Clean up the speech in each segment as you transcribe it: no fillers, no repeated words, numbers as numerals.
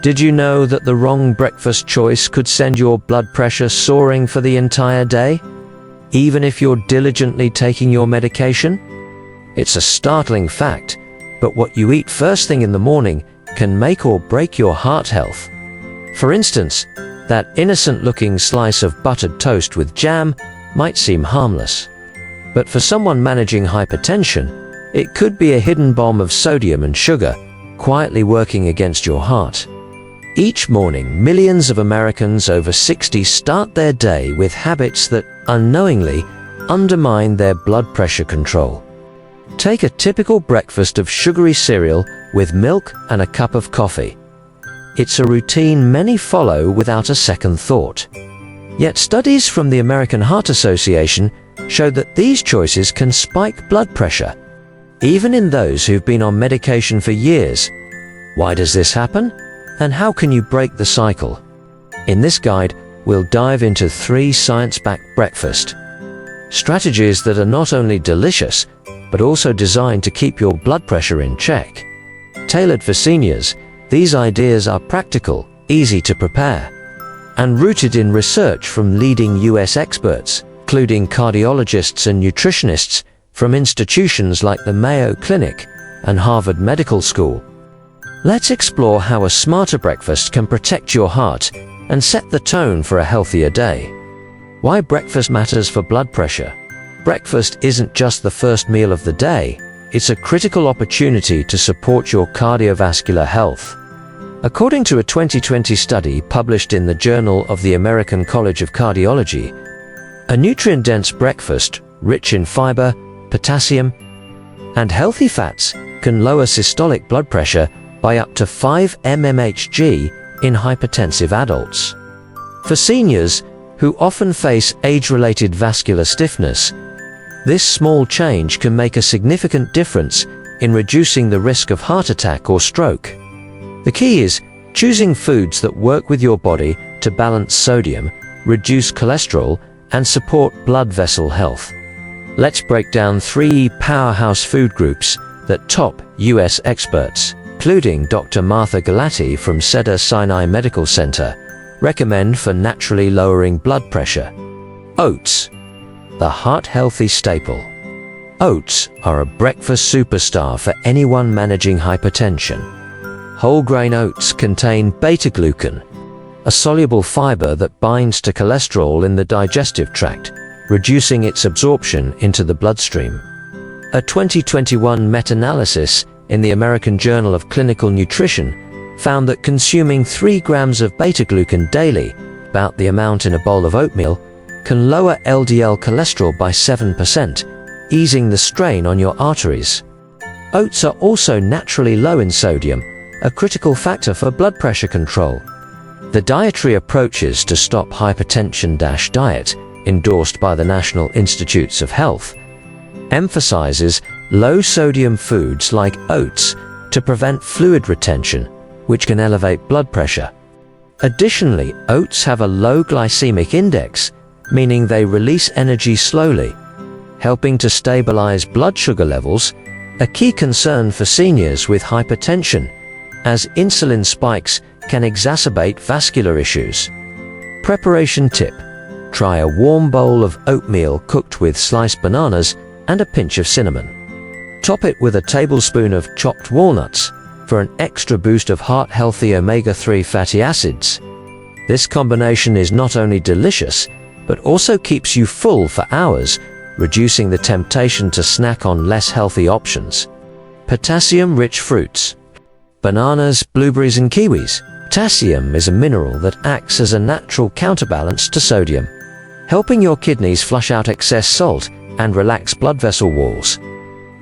Did you know that the wrong breakfast choice could send your blood pressure soaring for the entire day, even if you're diligently taking your medication? It's a startling fact, but what you eat first thing in the morning can make or break your heart health. For instance, that innocent-looking slice of buttered toast with jam might seem harmless. But for someone managing hypertension, it could be a hidden bomb of sodium and sugar, quietly working against your heart. Each morning, millions of Americans over 60 start their day with habits that, unknowingly, undermine their blood pressure control. Take a typical breakfast of sugary cereal with milk and a cup of coffee. It's a routine many follow without a second thought. Yet studies from the American Heart Association show that these choices can spike blood pressure, even in those who've been on medication for years. Why does this happen? And how can you break the cycle? In this guide, we'll dive into 3 science-backed breakfast strategies that are not only delicious, but also designed to keep your blood pressure in check. Tailored for seniors, these ideas are practical, easy to prepare, and rooted in research from leading US experts, including cardiologists and nutritionists from institutions like the Mayo Clinic and Harvard Medical School. Let's explore how a smarter breakfast can protect your heart and set the tone for a healthier day. Why breakfast matters for blood pressure. Breakfast isn't just the first meal of the day, it's a critical opportunity to support your cardiovascular health. According to a 2020 study published in the Journal of the American College of Cardiology, a nutrient-dense breakfast, rich in fiber, potassium, and healthy fats, can lower systolic blood pressure by up to 5 mmHg in hypertensive adults. For seniors, who often face age-related vascular stiffness, this small change can make a significant difference in reducing the risk of heart attack or stroke. The key is choosing foods that work with your body to balance sodium, reduce cholesterol, and support blood vessel health. Let's break down 3 powerhouse food groups that top US experts, including Dr. Martha Galati from Cedars-Sinai Medical Center, recommend for naturally lowering blood pressure. Oats, the heart-healthy staple. Oats are a breakfast superstar for anyone managing hypertension. Whole grain oats contain beta-glucan, a soluble fiber that binds to cholesterol in the digestive tract, reducing its absorption into the bloodstream. A 2021 meta-analysis in the American Journal of Clinical Nutrition found that consuming 3 grams of beta-glucan daily, about the amount in a bowl of oatmeal, can lower LDL cholesterol by 7%, easing the strain on your arteries. Oats are also naturally low in sodium, a critical factor for blood pressure control. The dietary approaches to stop hypertension diet, endorsed by the National Institutes of Health, emphasizes low-sodium foods like oats to prevent fluid retention, which can elevate blood pressure. Additionally, oats have a low glycemic index, meaning they release energy slowly, helping to stabilize blood sugar levels, a key concern for seniors with hypertension, as insulin spikes can exacerbate vascular issues. Preparation tip: try a warm bowl of oatmeal cooked with sliced bananas and a pinch of cinnamon. Top it with a tablespoon of chopped walnuts for an extra boost of heart-healthy omega-3 fatty acids. This combination is not only delicious, but also keeps you full for hours, reducing the temptation to snack on less healthy options. Potassium-rich fruits. Bananas, blueberries, and kiwis. Potassium is a mineral that acts as a natural counterbalance to sodium, helping your kidneys flush out excess salt and relax blood vessel walls.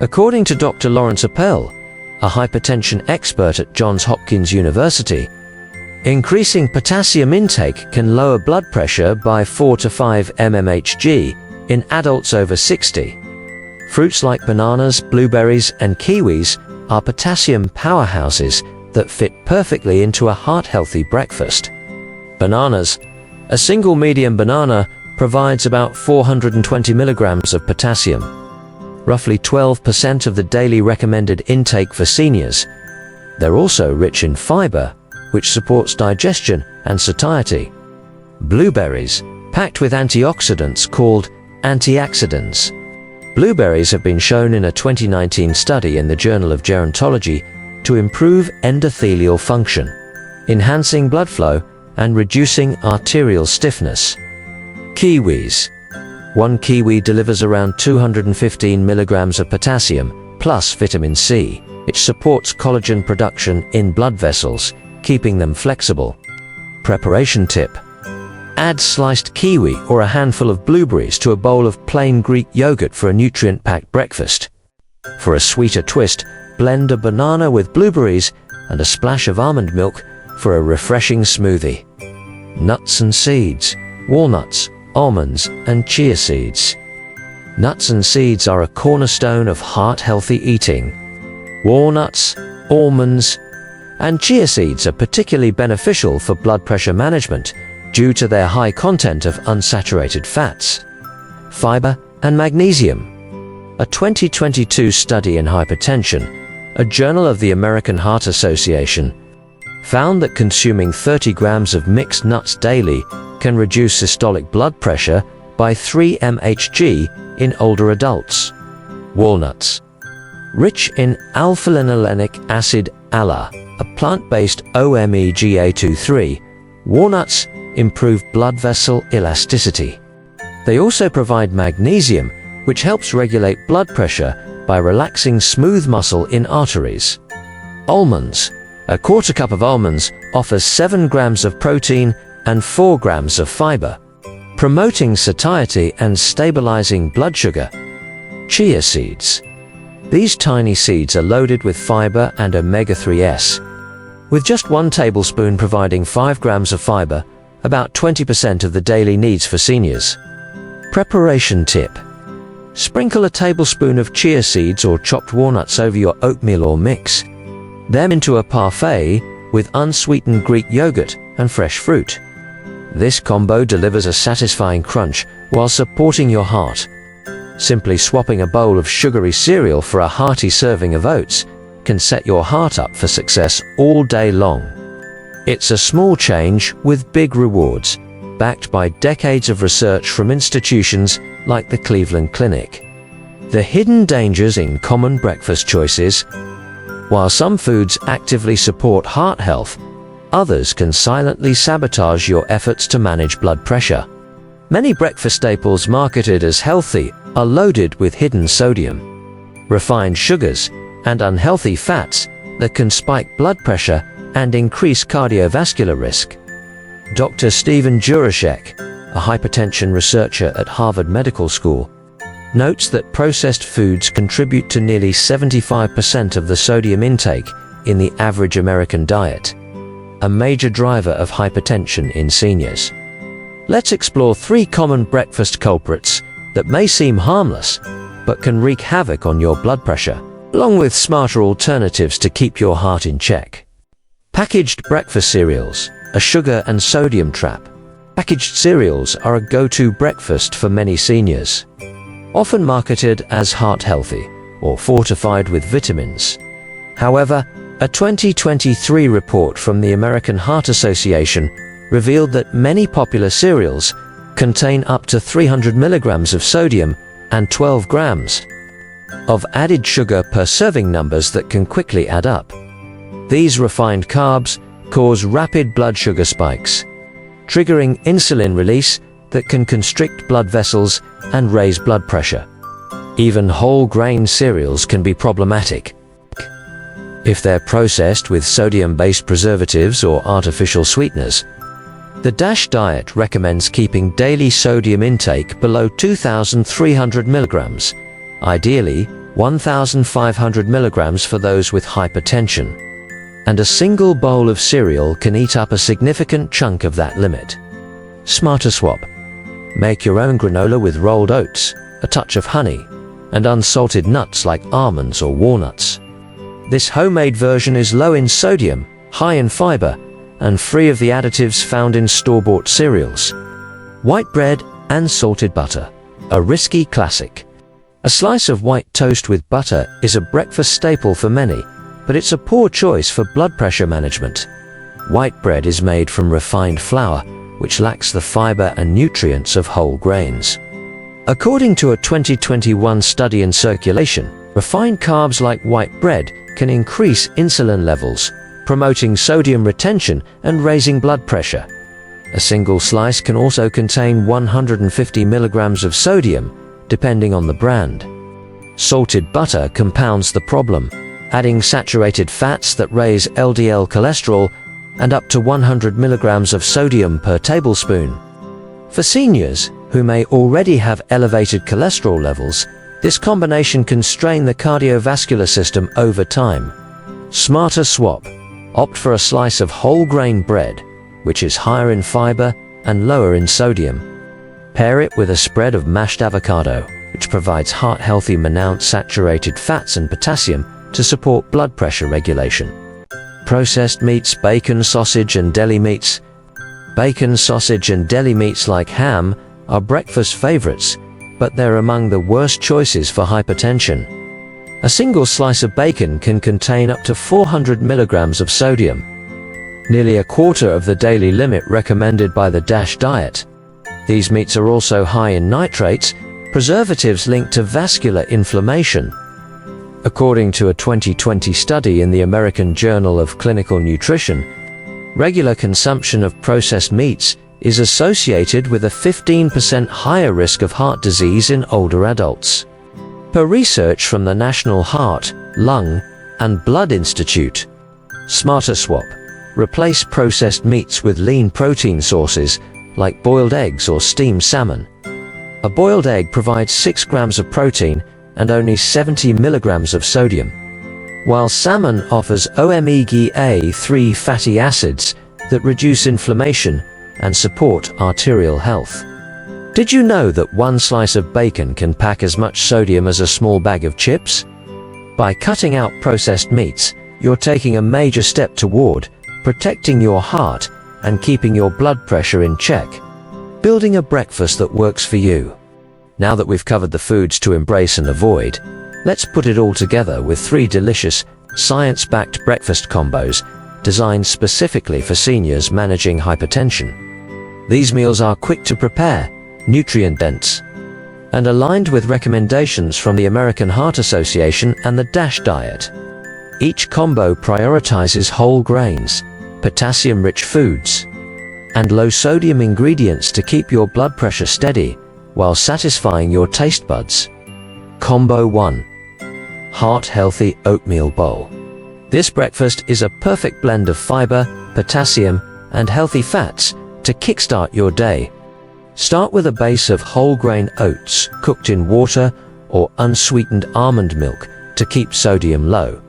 According to Dr. Lawrence Appel, a hypertension expert at Johns Hopkins University, increasing potassium intake can lower blood pressure by 4 to 5 mmHg in adults over 60. Fruits like bananas, blueberries, and kiwis are potassium powerhouses that fit perfectly into a heart-healthy breakfast. Bananas. A single medium banana provides about 420 milligrams of potassium, roughly 12% of the daily recommended intake for seniors. They're also rich in fiber, which supports digestion and satiety. Blueberries, packed with antioxidants called antioxidants. Blueberries have been shown in a 2019 study in the Journal of Gerontology to improve endothelial function, enhancing blood flow and reducing arterial stiffness. Kiwis. One kiwi delivers around 215 milligrams of potassium plus vitamin C, which supports collagen production in blood vessels, keeping them flexible. Preparation tip: add sliced kiwi or a handful of blueberries to a bowl of plain Greek yogurt for a nutrient-packed breakfast. For a sweeter twist, blend a banana with blueberries and a splash of almond milk for a refreshing smoothie. Nuts and seeds: walnuts, almonds, and chia seeds. Nuts and seeds are a cornerstone of heart-healthy eating. Walnuts, almonds, and chia seeds are particularly beneficial for blood pressure management due to their high content of unsaturated fats, fiber, and magnesium. A 2022 study in Hypertension, a journal of the American Heart Association, found that consuming 30 grams of mixed nuts daily can reduce systolic blood pressure by 3 mHg in older adults. Walnuts. Rich in alpha-linolenic acid ALA, a plant-based omega-3, walnuts improve blood vessel elasticity. They also provide magnesium, which helps regulate blood pressure by relaxing smooth muscle in arteries. Almonds. A quarter cup of almonds offers 7 grams of protein and 4 grams of fiber, promoting satiety and stabilizing blood sugar. Chia seeds. These tiny seeds are loaded with fiber and omega-3s, with just 1 tablespoon providing 5 grams of fiber, about 20% of the daily needs for seniors. Preparation tip: sprinkle a tablespoon of chia seeds or chopped walnuts over your oatmeal or mix them into a parfait with unsweetened Greek yogurt and fresh fruit. This combo delivers a satisfying crunch while supporting your heart. Simply swapping a bowl of sugary cereal for a hearty serving of oats can set your heart up for success all day long. It's a small change with big rewards, backed by decades of research from institutions like the Cleveland Clinic. The hidden dangers in common breakfast choices: while some foods actively support heart health, others can silently sabotage your efforts to manage blood pressure. Many breakfast staples marketed as healthy are loaded with hidden sodium, refined sugars, and unhealthy fats that can spike blood pressure and increase cardiovascular risk. Dr. Stephen Jurashek, a hypertension researcher at Harvard Medical School, notes that processed foods contribute to nearly 75% of the sodium intake in the average American diet, a major driver of hypertension in seniors. Let's explore 3 common breakfast culprits that may seem harmless, but can wreak havoc on your blood pressure, along with smarter alternatives to keep your heart in check. Packaged breakfast cereals, a sugar and sodium trap. Packaged cereals are a go-to breakfast for many seniors, often marketed as heart-healthy or fortified with vitamins. However, a 2023 report from the American Heart Association revealed that many popular cereals contain up to 300 milligrams of sodium and 12 grams of added sugar per serving, numbers that can quickly add up. These refined carbs cause rapid blood sugar spikes, triggering insulin release that can constrict blood vessels and raise blood pressure. Even whole grain cereals can be problematic if they're processed with sodium-based preservatives or artificial sweeteners. The DASH diet recommends keeping daily sodium intake below 2,300 milligrams, ideally 1,500 milligrams for those with hypertension. And a single bowl of cereal can eat up a significant chunk of that limit. Smarter swap. Make your own granola with rolled oats, a touch of honey, and unsalted nuts like almonds or walnuts. This homemade version is low in sodium, high in fiber, and free of the additives found in store-bought cereals. White bread and salted butter, a risky classic. A slice of white toast with butter is a breakfast staple for many, but it's a poor choice for blood pressure management. White bread is made from refined flour, which lacks the fiber and nutrients of whole grains. According to a 2021 study in Circulation, refined carbs like white bread can increase insulin levels, promoting sodium retention and raising blood pressure. A single slice can also contain 150 milligrams of sodium, depending on the brand. Salted butter compounds the problem, adding saturated fats that raise LDL cholesterol and up to 100 milligrams of sodium per tablespoon. For seniors, who may already have elevated cholesterol levels, this combination can strain the cardiovascular system over time. Smarter swap. Opt for a slice of whole grain bread, which is higher in fiber and lower in sodium. Pair it with a spread of mashed avocado, which provides heart-healthy monounsaturated fats and potassium to support blood pressure regulation. Processed meats, bacon, sausage, and deli meats. Bacon, sausage, and deli meats like ham are breakfast favorites, but they're among the worst choices for hypertension. A single slice of bacon can contain up to 400 milligrams of sodium, nearly a quarter of the daily limit recommended by the DASH diet. These meats are also high in nitrates, preservatives linked to vascular inflammation. According to a 2020 study in the American Journal of Clinical Nutrition, regular consumption of processed meats is associated with a 15% higher risk of heart disease in older adults. Per research from the National Heart, Lung, and Blood Institute. Smarter swap. Replace processed meats with lean protein sources like boiled eggs or steamed salmon. A boiled egg provides 6 grams of protein and only 70 milligrams of sodium, while salmon offers omega-3 fatty acids that reduce inflammation and support arterial health. Did you know that one slice of bacon can pack as much sodium as a small bag of chips? By cutting out processed meats, you're taking a major step toward protecting your heart and keeping your blood pressure in check. Building a breakfast that works for you. Now that we've covered the foods to embrace and avoid, let's put it all together with 3 delicious, science-backed breakfast combos designed specifically for seniors managing hypertension. These meals are quick to prepare, nutrient-dense, and aligned with recommendations from the American Heart Association and the DASH diet. Each combo prioritizes whole grains, potassium-rich foods, and low-sodium ingredients to keep your blood pressure steady while satisfying your taste buds. Combo 1. Heart-healthy oatmeal bowl. This breakfast is a perfect blend of fiber, potassium, and healthy fats to kickstart your day. Start with a base of whole grain oats cooked in water or unsweetened almond milk to keep sodium low.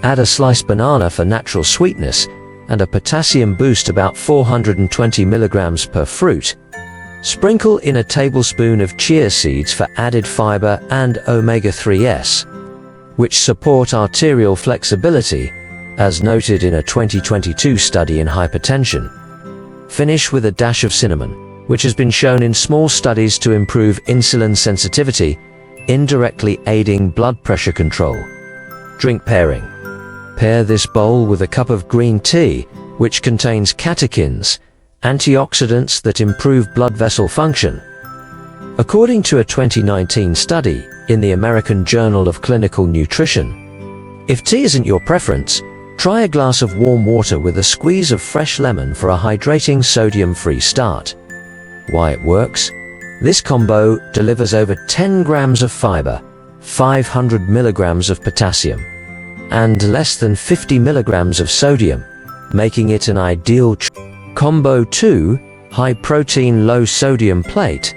Add a sliced banana for natural sweetness and a potassium boost about 420 milligrams per fruit. Sprinkle in a tablespoon of chia seeds for added fiber and omega-3s, which support arterial flexibility, as noted in a 2022 study in hypertension. Finish with a dash of cinnamon, which has been shown in small studies to improve insulin sensitivity, indirectly aiding blood pressure control. Drink pairing. Pair this bowl with a cup of green tea, which contains catechins, antioxidants that improve blood vessel function. According to a 2019 study in the American Journal of Clinical Nutrition, if tea isn't your preference, try a glass of warm water with a squeeze of fresh lemon for a hydrating sodium-free start. Why it works? This combo delivers over 10 grams of fiber, 500 milligrams of potassium, and less than 50 milligrams of sodium, making it an ideal Combo 2. High protein, low sodium plate.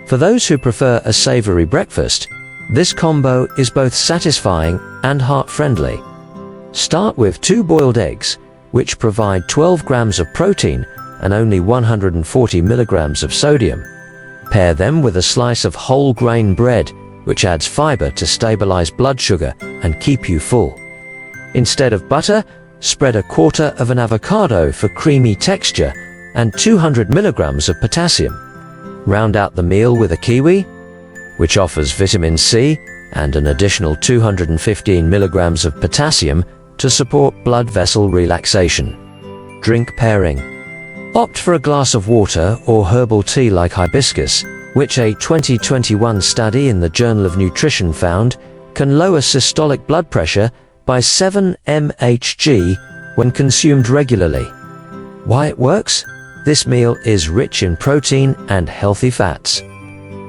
For those who prefer a savory breakfast, this combo is both satisfying and heart-friendly. Start with 2 boiled eggs, which provide 12 grams of protein and only 140 milligrams of sodium. Pair them with a slice of whole grain bread, which adds fiber to stabilize blood sugar and keep you full. Instead of butter, spread a quarter of an avocado for creamy texture and 200 milligrams of potassium. Round out the meal with a kiwi, which offers vitamin C and an additional 215 milligrams of potassium to support blood vessel relaxation. Drink pairing. Opt for a glass of water or herbal tea like hibiscus, which a 2021 study in the Journal of Nutrition found can lower systolic blood pressure by 7 mHg when consumed regularly. Why it works? This meal is rich in protein and healthy fats,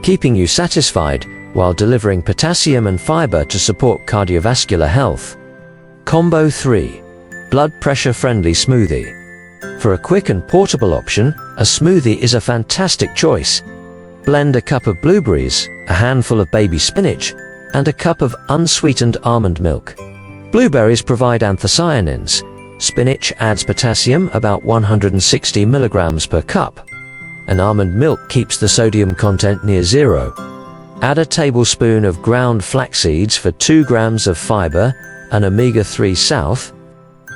keeping you satisfied while delivering potassium and fiber to support cardiovascular health. Combo 3. Blood pressure friendly smoothie. For a quick and portable option, a smoothie is a fantastic choice. Blend a cup of blueberries, a handful of baby spinach, and a cup of unsweetened almond milk. Blueberries provide anthocyanins. Spinach adds potassium, about 160 milligrams per cup. And almond milk keeps the sodium content near zero. Add a tablespoon of ground flax seeds for 2 grams of fiber and omega-3 south,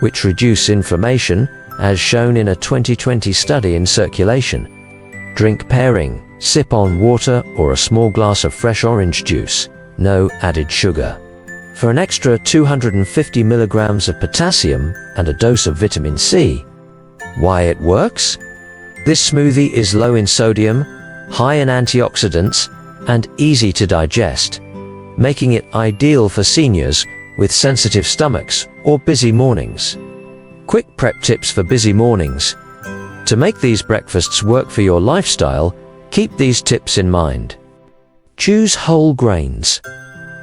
which reduce inflammation, as shown in a 2020 study in Circulation. Drink pairing. Sip on water or a small glass of fresh orange juice. No added sugar. For an extra 250 milligrams of potassium and a dose of vitamin C. Why it works? This smoothie is low in sodium, high in antioxidants, and easy to digest, making it ideal for seniors with sensitive stomachs or busy mornings. Quick prep tips for busy mornings. To make these breakfasts work for your lifestyle, keep these tips in mind. Choose whole grains.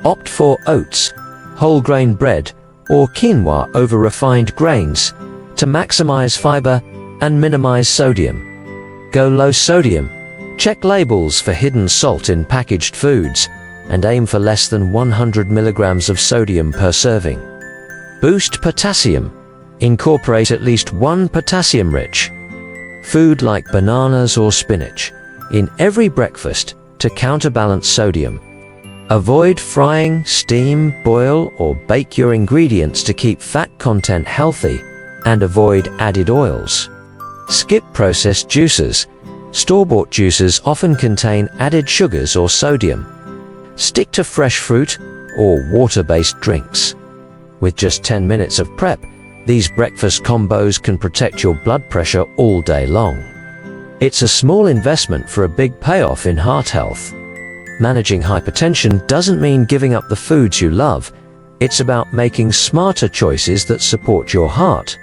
Opt for oats, whole grain bread, or quinoa over refined grains to maximize fiber and minimize sodium. Go low sodium. Check labels for hidden salt in packaged foods and aim for less than 100 milligrams of sodium per serving. Boost potassium. Incorporate at least one potassium-rich food like bananas or spinach in every breakfast to counterbalance sodium. Avoid frying, steam, boil, or bake your ingredients to keep fat content healthy, and avoid added oils. Skip processed juices. Store-bought juices often contain added sugars or sodium. Stick to fresh fruit or water-based drinks. With just 10 minutes of prep, these breakfast combos can protect your blood pressure all day long. It's a small investment for a big payoff in heart health. Managing hypertension doesn't mean giving up the foods you love. It's about making smarter choices that support your heart.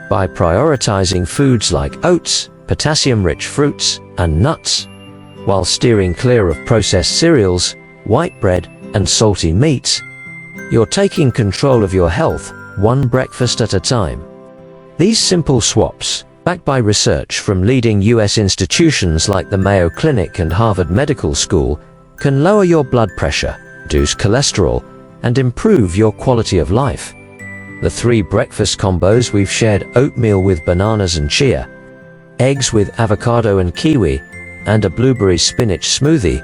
By prioritizing foods like oats, potassium-rich fruits, and nuts, while steering clear of processed cereals, white bread, and salty meats, you're taking control of your health, one breakfast at a time. These simple swaps, backed by research from leading US institutions like the Mayo Clinic and Harvard Medical School, can lower your blood pressure, reduce cholesterol, and improve your quality of life. The 3 breakfast combos we've shared: oatmeal with bananas and chia, eggs with avocado and kiwi, and a blueberry spinach smoothie,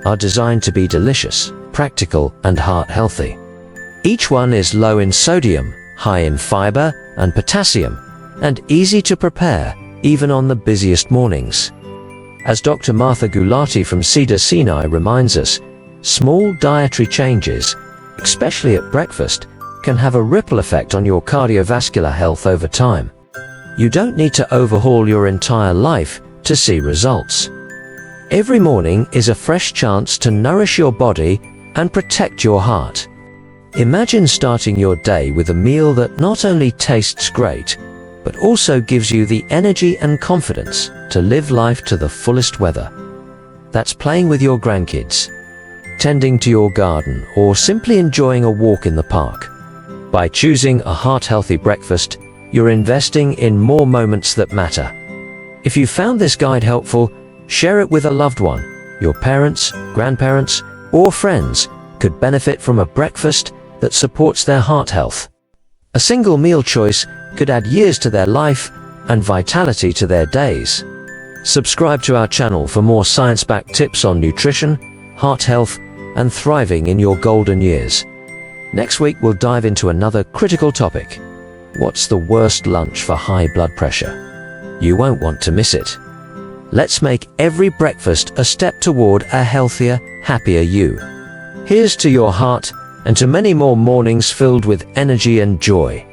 are designed to be delicious, practical, and heart-healthy. Each one is low in sodium, high in fiber and potassium, and easy to prepare even on the busiest mornings. As Dr. Martha Gulati from Cedars-Sinai reminds us, small dietary changes, especially at breakfast, can have a ripple effect on your cardiovascular health over time. You don't need to overhaul your entire life to see results. Every morning is a fresh chance to nourish your body and protect your heart. Imagine starting your day with a meal that not only tastes great, but also gives you the energy and confidence to live life to the fullest weather. That's playing with your grandkids, tending to your garden, or simply enjoying a walk in the park. By choosing a heart-healthy breakfast, you're investing in more moments that matter. If you found this guide helpful, share it with a loved one. Your parents, grandparents, or friends could benefit from a breakfast that supports their heart health. A single meal choice could add years to their life and vitality to their days. Subscribe to our channel for more science-backed tips on nutrition, heart health, and thriving in your golden years. Next week, we'll dive into another critical topic. What's the worst lunch for high blood pressure? You won't want to miss it. Let's make every breakfast a step toward a healthier, happier you. Here's to your heart and to many more mornings filled with energy and joy.